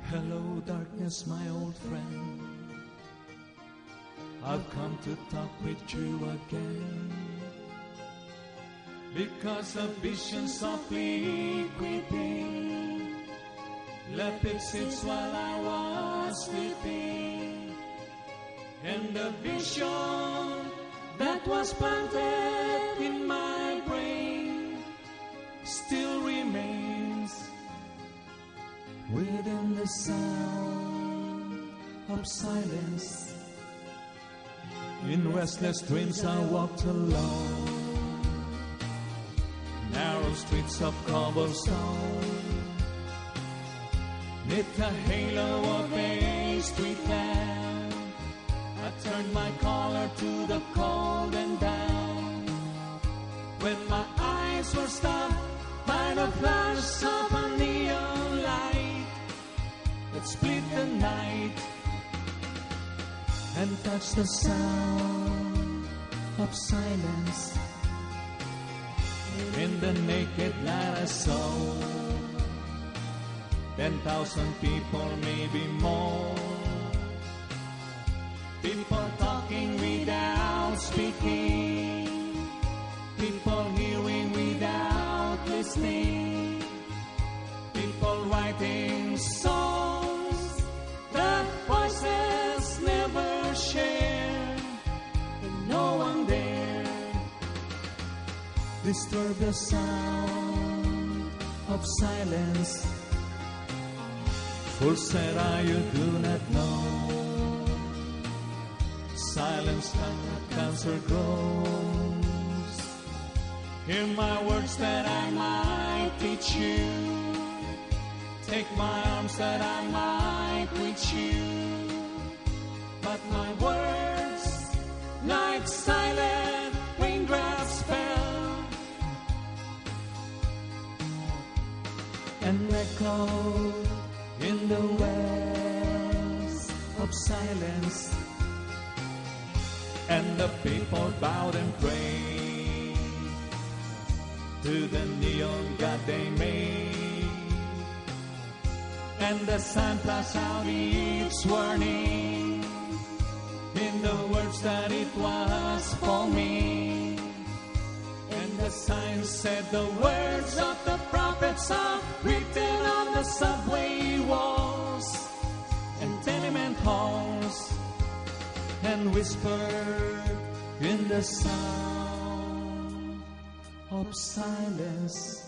Hello, darkness, my old friend. I've come to talk with you again, because a vision softly creeping left its seeds while I was sleeping, and the vision that was planted in my brain still remains within the sound of silence. In restless dreams I walked alone, narrow streets of cobblestone, neath the halo of a street lamp. I turned my collar to the cold and damp, when my eyes were stopped by the flash of a neon light that split the night and touch the sound of silence. In the naked light I saw 10,000 people, maybe more, people talking without speaking, people hearing without listening, people writing songs that voices never share, and no one dare disturb the sound of silence. Fool said I, you do not know, silence like cancer grows. Hear my words that I might teach you, take my arms that I might reach you, but my words like silent raindrops fell and echoed in the wells of silence. And the people bowed and prayed to the neon god they made, and the sun flashed out its warning in the words that it was for me. And the sign said the words of the prophets are written on the subway walls and tenement halls, and whispered in the sound of silence.